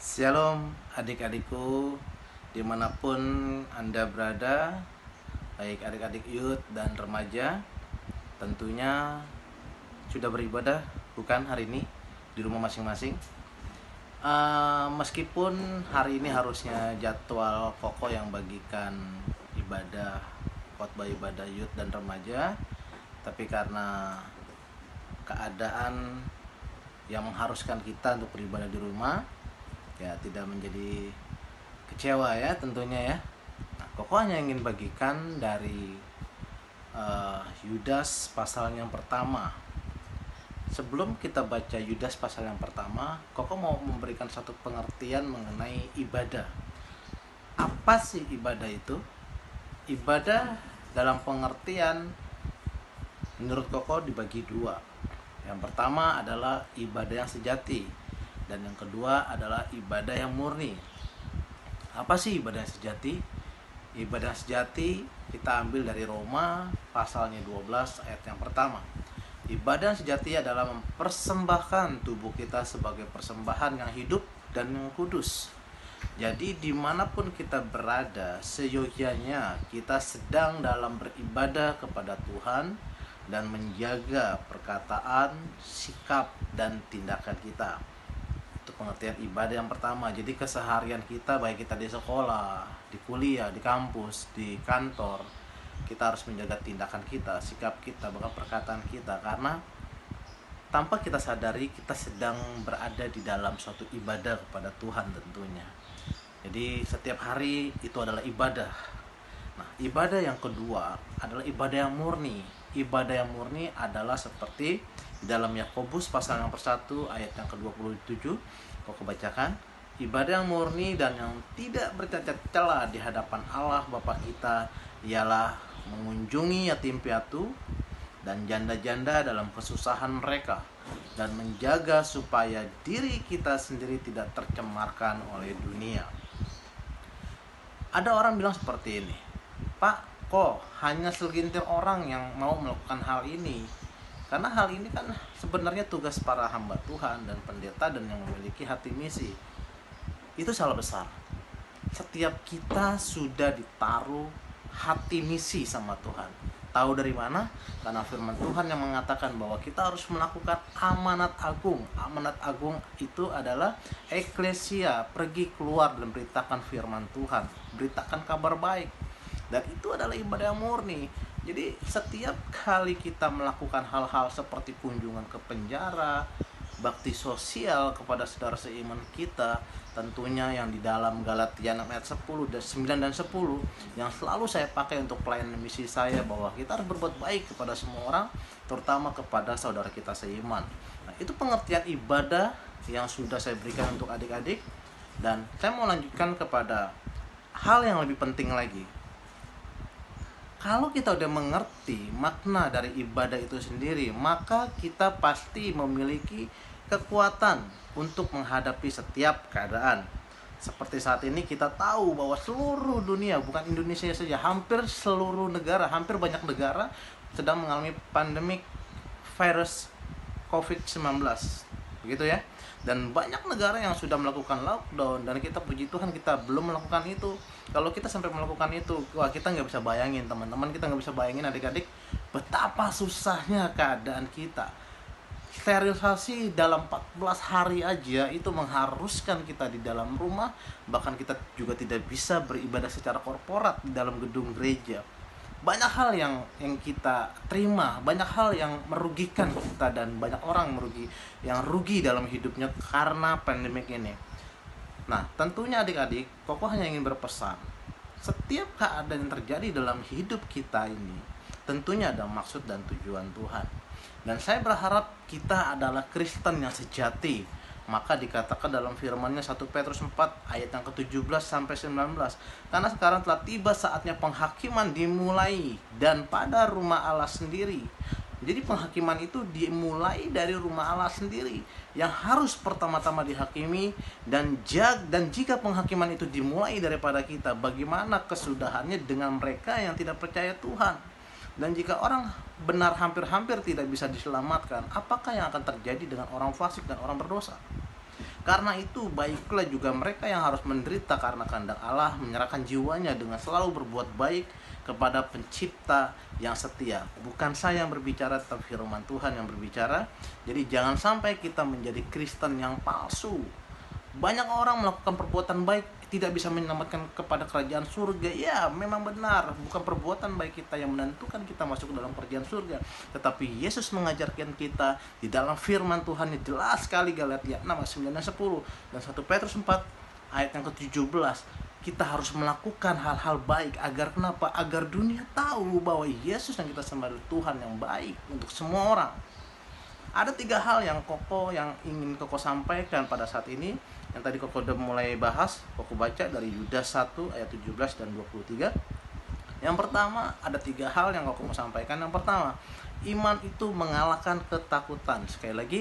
Shalom adik-adikku dimanapun Anda berada, baik adik-adik youth dan remaja. Tentunya sudah beribadah bukan hari ini di rumah masing-masing. Meskipun hari ini harusnya jadwal Koko yang bagikan ibadah, khotbah ibadah youth dan remaja, tapi karena keadaan yang mengharuskan kita untuk beribadah di rumah, ya tidak menjadi kecewa ya tentunya ya. Nah, Koko hanya ingin bagikan dari Yudas pasal yang pertama. Sebelum kita baca Yudas pasal yang pertama, Koko mau memberikan satu pengertian mengenai ibadah. Apa sih ibadah itu? Ibadah dalam pengertian menurut Koko dibagi dua. Yang pertama adalah ibadah yang sejati, dan yang kedua adalah ibadah yang murni. Apa sih ibadah yang sejati? Ibadah yang sejati kita ambil dari Roma pasalnya 12 ayat yang pertama. Ibadah yang sejati adalah mempersembahkan tubuh kita sebagai persembahan yang hidup dan yang kudus. Jadi dimanapun kita berada, seyogyanya kita sedang dalam beribadah kepada Tuhan dan menjaga perkataan, sikap, dan tindakan kita. Itu pengertian ibadah yang pertama. Jadi keseharian kita, baik kita di sekolah, di kuliah, di kampus, di kantor, kita harus menjaga tindakan kita, sikap kita, bahkan perkataan kita, karena tanpa kita sadari kita sedang berada di dalam suatu ibadah kepada Tuhan tentunya. Jadi setiap hari itu adalah ibadah. Nah, ibadah yang kedua adalah ibadah yang murni. Ibadah yang murni adalah seperti dalam Yakobus pasal yang ke-1 ayat yang ke-27. Kau kebacakan, ibadah yang murni dan yang tidak bercacat celah di hadapan Allah Bapa kita ialah mengunjungi yatim piatu dan janda-janda dalam kesusahan mereka, dan menjaga supaya diri kita sendiri tidak tercemarkan oleh dunia. Ada orang bilang seperti ini, Pak, kok hanya segelintir orang yang mau melakukan hal ini? Karena hal ini kan sebenarnya tugas para hamba Tuhan dan pendeta dan yang memiliki hati misi. Itu salah besar. Setiap kita sudah ditaruh hati misi sama Tuhan. Tahu dari mana? Karena firman Tuhan yang mengatakan bahwa kita harus melakukan amanat agung. Amanat agung itu adalah eklesia, pergi keluar dan beritakan firman Tuhan, beritakan kabar baik. Dan itu adalah ibadah yang murni. Jadi setiap kali kita melakukan hal-hal seperti kunjungan ke penjara, bakti sosial kepada saudara seiman kita, tentunya yang di dalam Galatia 6 ayat 10 dan 9 dan 10 yang selalu saya pakai untuk pelayanan misi saya, bahwa kita harus berbuat baik kepada semua orang, terutama kepada saudara kita seiman. Nah, itu pengertian ibadah yang sudah saya berikan untuk adik-adik, dan saya mau lanjutkan kepada hal yang lebih penting lagi. Kalau kita udah mengerti makna dari ibadah itu sendiri, maka kita pasti memiliki kekuatan untuk menghadapi setiap keadaan. Seperti saat ini kita tahu bahwa seluruh dunia, bukan Indonesia saja, hampir seluruh negara, hampir banyak negara sedang mengalami pandemik virus COVID-19. Begitu ya. Dan banyak negara yang sudah melakukan lockdown, dan kita puji Tuhan kita belum melakukan itu. Kalau kita sampai melakukan itu, wah, kita nggak bisa bayangin teman-teman, kita nggak bisa bayangin adik-adik betapa susahnya keadaan kita. Sterilisasi dalam 14 hari aja itu mengharuskan kita di dalam rumah, bahkan kita juga tidak bisa beribadah secara korporat di dalam gedung gereja. Banyak hal yang kita terima, banyak hal yang merugikan kita, dan banyak orang yang rugi dalam hidupnya karena pandemik ini. Nah, tentunya adik-adik, Koko hanya ingin berpesan, setiap keadaan yang terjadi dalam hidup kita ini tentunya ada maksud dan tujuan Tuhan. Dan saya berharap kita adalah Kristen yang sejati. Maka dikatakan dalam firman-Nya 1 Petrus 4 ayat yang ke-17 sampai 19, karena sekarang telah tiba saatnya penghakiman dimulai, dan pada rumah Allah sendiri. Jadi penghakiman itu dimulai dari rumah Allah sendiri yang harus pertama-tama dihakimi, dan jika penghakiman itu dimulai daripada kita, bagaimana kesudahannya dengan mereka yang tidak percaya Tuhan? Dan jika orang benar hampir-hampir tidak bisa diselamatkan, apakah yang akan terjadi dengan orang fasik dan orang berdosa? Karena itu baiklah juga mereka yang harus menderita karena kehendak Allah, menyerahkan jiwanya dengan selalu berbuat baik kepada pencipta yang setia. Bukan saya yang berbicara, tetapi firman Tuhan yang berbicara. Jadi jangan sampai kita menjadi Kristen yang palsu. Banyak orang melakukan perbuatan baik tidak bisa menyelamatkan kepada kerajaan surga. Ya, memang benar, bukan perbuatan baik kita yang menentukan kita masuk ke dalam kerajaan surga, tetapi Yesus mengajarkan kita di dalam firman Tuhan yang jelas sekali, Galatia 6 ayat 9 dan 10, dan 1 Petrus 4 ayat yang ke-17. Kita harus melakukan hal-hal baik. Agar kenapa? Agar dunia tahu bahwa Yesus yang kita sembah adalah Tuhan yang baik untuk semua orang. Ada 3 hal yang ingin Koko sampaikan pada saat ini. Yang tadi Koko udah mulai bahas, Koko baca dari Yudas 1 ayat 17 dan 23. Yang pertama, ada 3 hal yang Koko mau sampaikan. Yang pertama, iman itu mengalahkan ketakutan. Sekali lagi,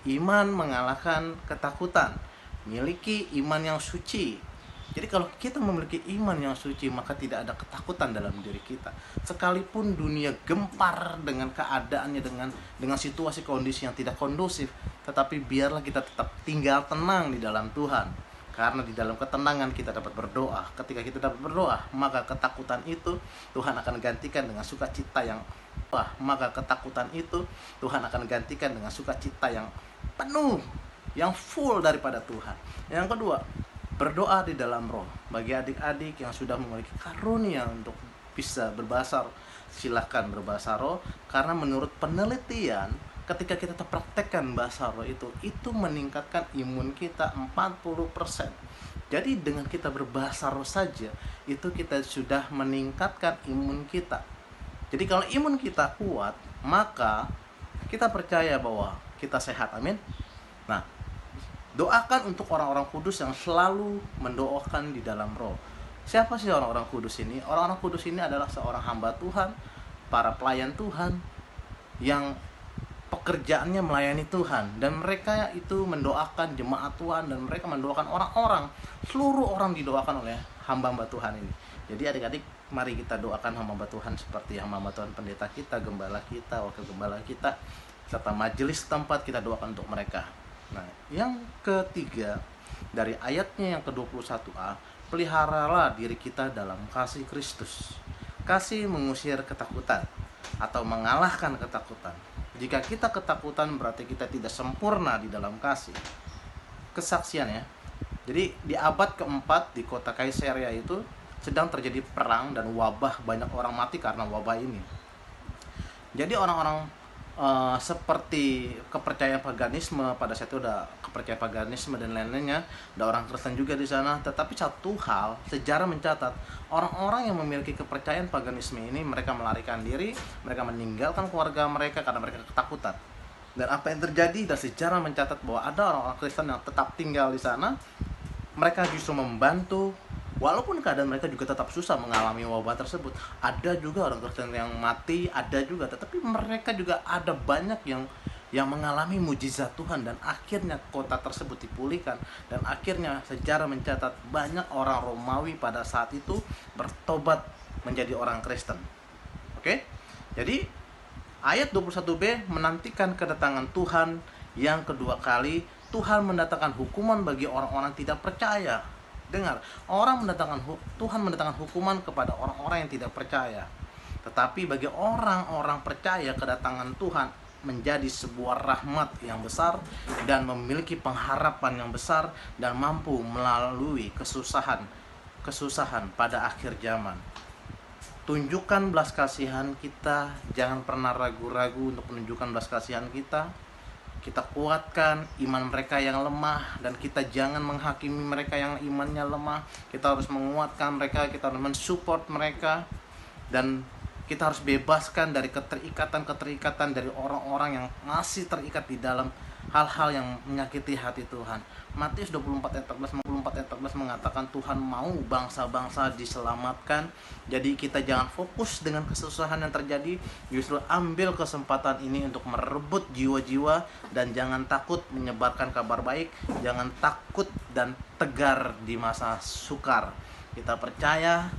iman mengalahkan ketakutan. Miliki iman yang suci. Jadi kalau kita memiliki iman yang suci, maka tidak ada ketakutan dalam diri kita. Sekalipun dunia gempar dengan keadaannya, dengan situasi kondisi yang tidak kondusif, tetapi biarlah kita tetap tinggal tenang di dalam Tuhan. Karena di dalam ketenangan kita dapat berdoa. Ketika kita dapat berdoa, maka ketakutan itu Tuhan akan gantikan dengan sukacita yang penuh, yang full daripada Tuhan. Yang kedua, berdoa di dalam roh. Bagi adik-adik yang sudah memiliki karunia untuk bisa berbahasa roh, silakan berbahasa roh. Karena menurut penelitian, ketika kita praktekkan bahasa roh itu meningkatkan imun kita 40%. Jadi dengan kita berbahasa roh saja, itu kita sudah meningkatkan imun kita. Jadi kalau imun kita kuat, maka kita percaya bahwa kita sehat. Amin. Nah, doakan untuk orang-orang kudus yang selalu mendoakan di dalam roh. Siapa sih orang-orang kudus ini? Orang-orang kudus ini adalah seorang hamba Tuhan, para pelayan Tuhan yang pekerjaannya melayani Tuhan, dan mereka itu mendoakan jemaat Tuhan, dan mereka mendoakan orang-orang. Seluruh orang didoakan oleh hamba-hamba Tuhan ini. Jadi adik-adik, mari kita doakan hamba-hamba Tuhan seperti hamba-hamba Tuhan pendeta kita, gembala kita, wakil gembala kita, serta majelis tempat, kita doakan untuk mereka. Nah, yang ketiga, dari ayatnya yang ke-21a, peliharalah diri kita dalam kasih Kristus. Kasih mengusir ketakutan atau mengalahkan ketakutan. Jika kita ketakutan, berarti kita tidak sempurna di dalam kasih. Kesaksian ya. Jadi di abad keempat di kota Kaisarea itu sedang terjadi perang dan wabah, banyak orang mati karena wabah ini. Jadi orang-orang seperti kepercayaan paganisme, pada saat itu udah kepercayaan paganisme dan lain-lainnya, ada orang Kristen juga di sana. Tetapi satu hal, sejarah mencatat orang-orang yang memiliki kepercayaan paganisme ini, mereka melarikan diri, mereka meninggalkan keluarga mereka karena mereka ketakutan. Dan apa yang terjadi? Dan sejarah mencatat bahwa ada orang-orang Kristen yang tetap tinggal di sana, mereka justru membantu. Walaupun keadaan mereka juga tetap susah mengalami wabah tersebut. Ada juga orang Kristen yang mati, ada juga, tetapi mereka juga ada banyak yang mengalami mujizat Tuhan, dan akhirnya kota tersebut dipulihkan. Dan akhirnya sejarah mencatat banyak orang Romawi pada saat itu bertobat menjadi orang Kristen. Oke? Jadi ayat 21b menantikan kedatangan Tuhan yang kedua kali. Tuhan mendatangkan hukuman bagi orang-orang tidak percaya. Dengar, Tuhan mendatangkan hukuman kepada orang-orang yang tidak percaya. Tetapi bagi orang-orang percaya, kedatangan Tuhan menjadi sebuah rahmat yang besar dan memiliki pengharapan yang besar dan mampu melalui kesusahan pada akhir zaman. Tunjukkan belas kasihan kita, jangan pernah ragu-ragu untuk menunjukkan belas kasihan kita. Kita kuatkan iman mereka yang lemah, dan kita jangan menghakimi mereka yang imannya lemah. Kita harus menguatkan mereka, kita harus mensupport mereka, dan kita harus bebaskan dari keterikatan dari orang-orang yang masih terikat di dalam hal-hal yang menyakiti hati Tuhan. Matius 24 ayat 14 mengatakan Tuhan mau bangsa-bangsa diselamatkan. Jadi kita jangan fokus dengan kesusahan yang terjadi, justru ambil kesempatan ini untuk merebut jiwa-jiwa, dan jangan takut menyebarkan kabar baik, jangan takut dan tegar di masa sukar. Kita percaya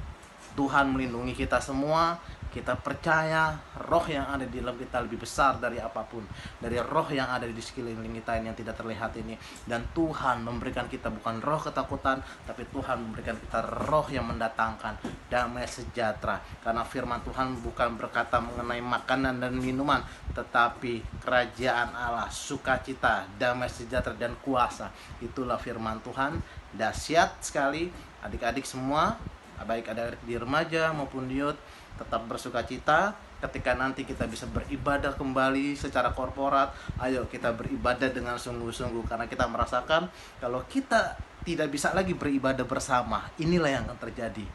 Tuhan melindungi kita semua. Kita percaya roh yang ada di dalam kita lebih besar dari apapun, dari roh yang ada di sekeliling kita ini yang tidak terlihat ini. Dan Tuhan memberikan kita bukan roh ketakutan, tapi Tuhan memberikan kita roh yang mendatangkan damai sejahtera. Karena firman Tuhan bukan berkata mengenai makanan dan minuman, tetapi kerajaan Allah, sukacita, damai sejahtera, dan kuasa. Itulah firman Tuhan. Dahsyat sekali. Adik-adik semua, baik adik-adik di remaja maupun di youth, tetap bersuka cita ketika nanti kita bisa beribadah kembali secara korporat. Ayo kita beribadah dengan sungguh-sungguh, karena kita merasakan kalau kita tidak bisa lagi beribadah bersama, inilah yang akan terjadi.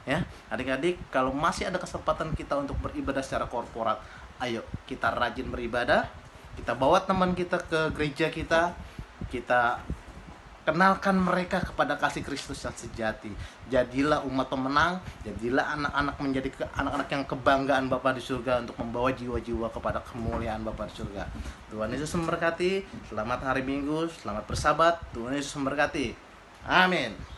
Ya, adik-adik, kalau masih ada kesempatan kita untuk beribadah secara korporat, ayo kita rajin beribadah. Kita bawa teman kita ke gereja kita kenalkan mereka kepada kasih Kristus yang sejati. Jadilah umat pemenang, jadilah anak-anak menjadi anak-anak yang kebanggaan Bapa di surga untuk membawa jiwa-jiwa kepada kemuliaan Bapa di surga. Tuhan Yesus memberkati. Selamat hari Minggu, selamat bersabat. Tuhan Yesus memberkati. Amin.